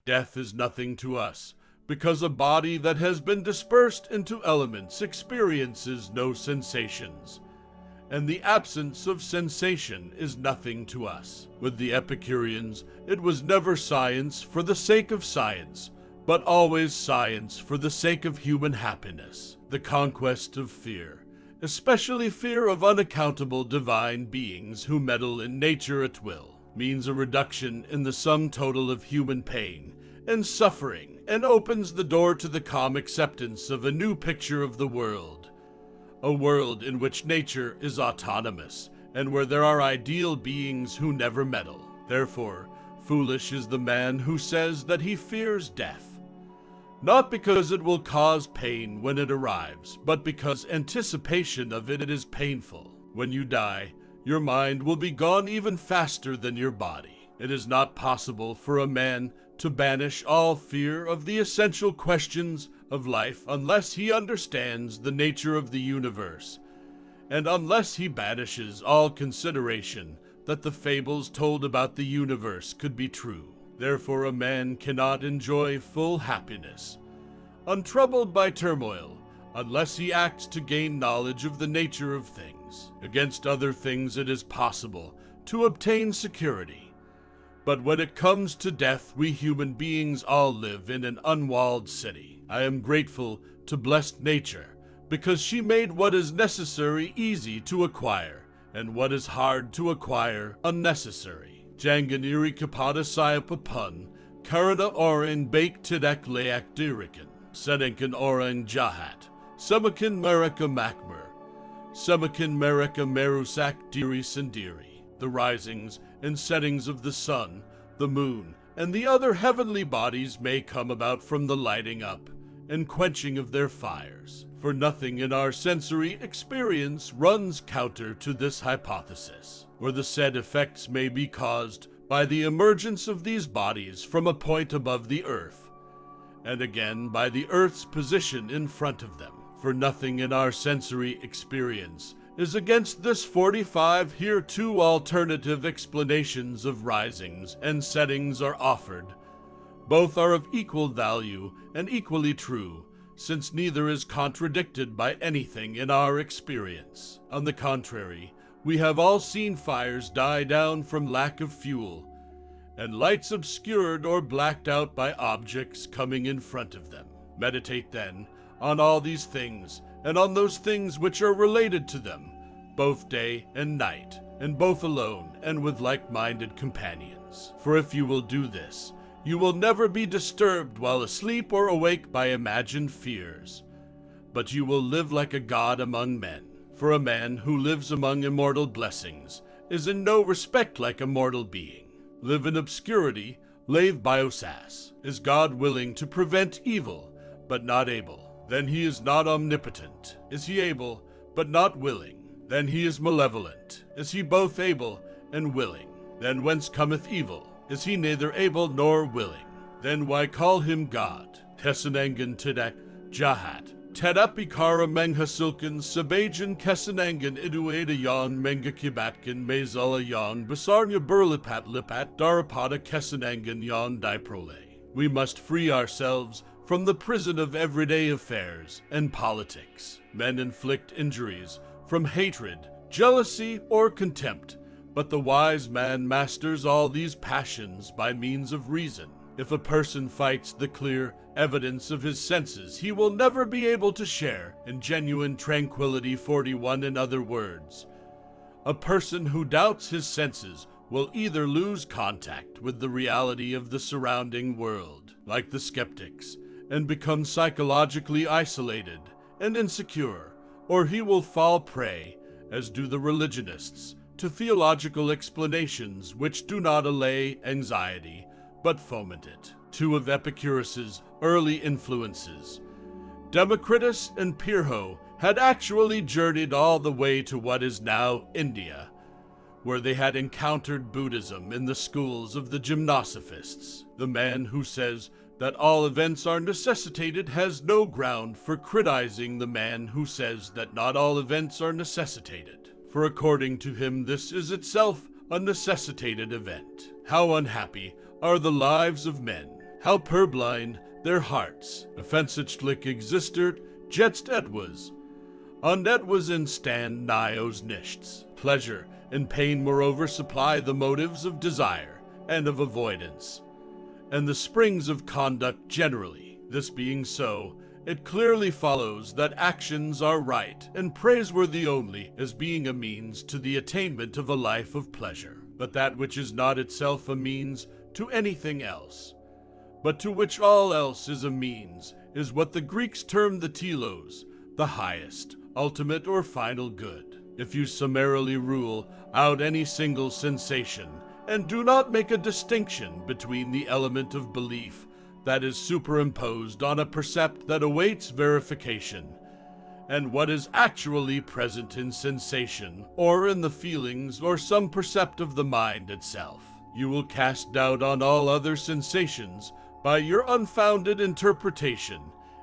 Death is nothing to us, because a body that has been dispersed into elements experiences no sensations, and the absence of sensation is nothing to us. With the Epicureans, it was never science for the sake of science, but always science for the sake of human happiness. The conquest of fear, especially fear of unaccountable divine beings who meddle in nature at will, means a reduction in the sum total of human pain and suffering, and opens the door to the calm acceptance of a new picture of the world. A world in which nature is autonomous, and where there are ideal beings who never meddle. Therefore, foolish is the man who says that he fears death, not because it will cause pain when it arrives, but because anticipation of it is painful. When you die, your mind will be gone even faster than your body. It is not possible for a man to banish all fear of the essential questions of life unless he understands the nature of the universe, and unless he banishes all consideration that the fables told about the universe could be true. Therefore, a man cannot enjoy full happiness, untroubled by turmoil, unless he acts to gain knowledge of the nature of things. Against other things it is possible to obtain security. But when it comes to death, we human beings all live in an unwalled city. I am grateful to blessed nature, because she made what is necessary easy to acquire, and what is hard to acquire unnecessary. Janganiri kapada sayapapun, karada orang bake tidak layak dirikan, sedangkan orang jahat, semakin mereka makmur, semakin mereka merusak diri sendiri. The risings and settings of the sun, the moon, and the other heavenly bodies may come about from the lighting up and quenching of their fires, for nothing in our sensory experience runs counter to this hypothesis, where the said effects may be caused by the emergence of these bodies from a point above the earth, and again by the earth's position in front of them, for nothing in our sensory experience is against this 45 here. Two alternative explanations of risings and settings are offered. Both are of equal value and equally true, since neither is contradicted by anything in our experience. On the contrary, we have all seen fires die down from lack of fuel, and lights obscured or blacked out by objects coming in front of them. Meditate then on all these things, and on those things which are related to them, both day and night, and both alone and with like-minded companions. For if you will do this, you will never be disturbed while asleep or awake by imagined fears, but you will live like a god among men. For a man who lives among immortal blessings is in no respect like a mortal being. Live in obscurity, lave biosas. Is God willing to prevent evil, but not able? Then he is not omnipotent. Is he able, but not willing? Then he is malevolent. Is he both able and willing? Then whence cometh evil? Is he neither able nor willing? Then why call him God? Kesanangan tidak jahat. Tadapikara menghasilkan sebajan kesanangan itu ada yang mengakibatkan masalah yang besarnya berlipat-lipat daripada kesanangan yang diperoleh. We must free ourselves from the prison of everyday affairs and politics. Men inflict injuries from hatred, jealousy, or contempt, but the wise man masters all these passions by means of reason. If a person fights the clear evidence of his senses, he will never be able to share in genuine tranquility. 41. In other words, a person who doubts his senses will either lose contact with the reality of the surrounding world, like the skeptics, and become psychologically isolated and insecure, or he will fall prey, as do the religionists, to theological explanations which do not allay anxiety, but foment it. Two of Epicurus's early influences, Democritus and Pyrrho, had actually journeyed all the way to what is now India, where they had encountered Buddhism in the schools of the gymnosophists. The man who says that all events are necessitated has no ground for criticizing the man who says that not all events are necessitated, for according to him this is itself a necessitated event. How unhappy are the lives of men how purblind their hearts, offensively existert, jetzt etwas, und etwas in stand nios nichts. Pleasure and pain moreover supply the motives of desire and of avoidance, and the springs of conduct generally. This being so, it clearly follows that actions are right and praiseworthy only as being a means to the attainment of a life of pleasure, but that which is not itself a means to anything else, but to which all else is a means, is what the Greeks term the telos, the highest, ultimate or final good. If you summarily rule out any single sensation, and do not make a distinction between the element of belief that is superimposed on a percept that awaits verification, and what is actually present in sensation, or in the feelings, or some percept of the mind itself, you will cast doubt on all other sensations by your unfounded interpretation,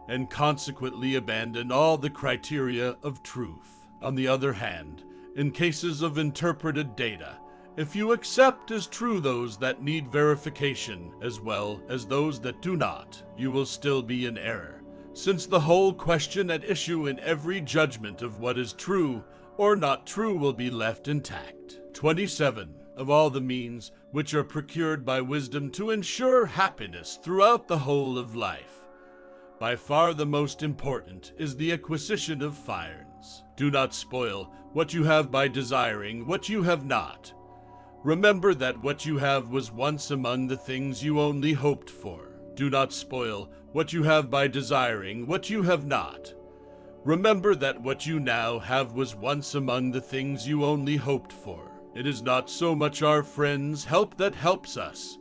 and consequently abandon all the criteria of truth. On the other hand, in cases of interpreted data, if you accept as true those that need verification as well as those that do not, you will still be in error, since the whole question at issue in every judgment of what is true or not true will be left intact. 27. Of all the means which are procured by wisdom to ensure happiness throughout the whole of life, by far the most important is the acquisition of firins. Do not spoil what you have by desiring what you have not. Remember that what you have was once among the things you only hoped for. Do not spoil what you have by desiring what you have not. Remember that what you now have was once among the things you only hoped for. It is not so much our friends' help that helps us,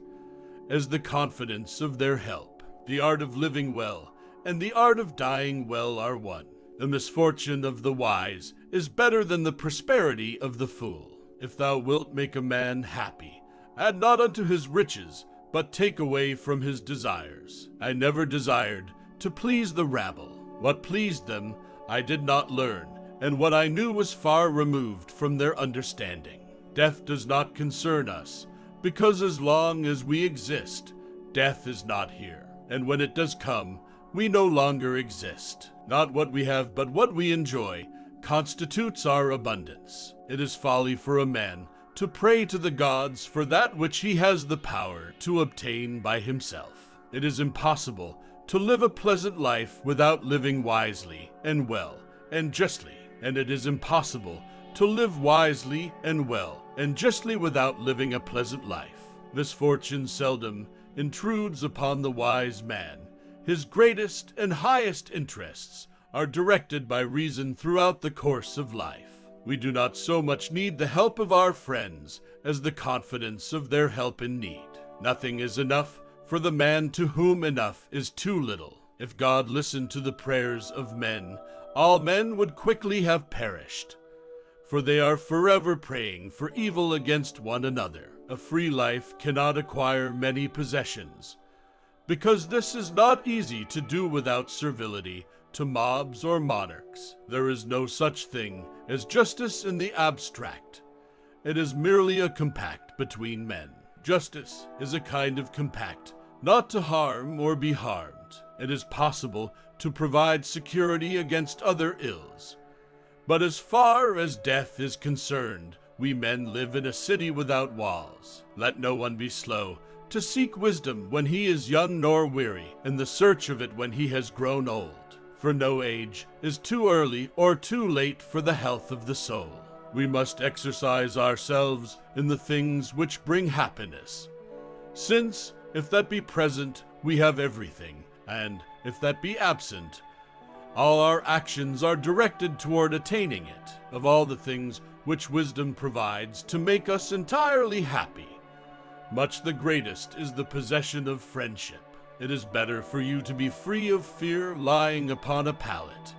as the confidence of their help. The art of living well and the art of dying well are one. The misfortune of the wise is better than the prosperity of the fool. If thou wilt make a man happy, add not unto his riches, but take away from his desires. I never desired to please the rabble. What pleased them I did not learn, and what I knew was far removed from their understanding. Death does not concern us, because as long as we exist, death is not here, and when it does come, we no longer exist. Not what we have, but what we enjoy, constitutes our abundance. It is folly for a man to pray to the gods for that which he has the power to obtain by himself. It is impossible to live a pleasant life without living wisely and well and justly, and it is impossible to live wisely and well and justly without living a pleasant life. Misfortune seldom intrudes upon the wise man. His greatest and highest interests are directed by reason throughout the course of life. We do not so much need the help of our friends as the confidence of their help in need. Nothing is enough for the man to whom enough is too little. If God listened to the prayers of men, all men would quickly have perished, for they are forever praying for evil against one another. A free life cannot acquire many possessions, because this is not easy to do without servility to mobs or monarchs. There is no such thing as justice in the abstract. It is merely a compact between men. Justice is a kind of compact, not to harm or be harmed. It is possible to provide security against other ills. But as far as death is concerned, we men live in a city without walls. Let no one be slow to seek wisdom when he is young nor weary, in the search of it when he has grown old. For no age is too early or too late for the health of the soul. We must exercise ourselves in the things which bring happiness, since, if that be present, we have everything, and if that be absent, all our actions are directed toward attaining it. Of all the things which wisdom provides to make us entirely happy, much the greatest is the possession of friendship. It is better for you to be free of fear lying upon a pallet,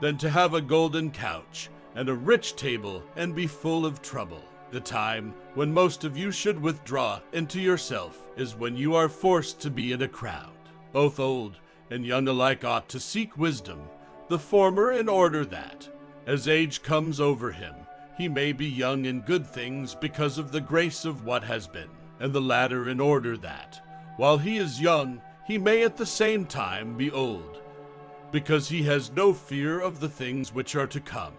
than to have a golden couch and a rich table and be full of trouble. The time when most of you should withdraw into yourself is when you are forced to be in a crowd. Both old and young alike ought to seek wisdom, the former in order that, as age comes over him, he may be young in good things because of the grace of what has been, and the latter in order that, while he is young, he may at the same time be old, because he has no fear of the things which are to come.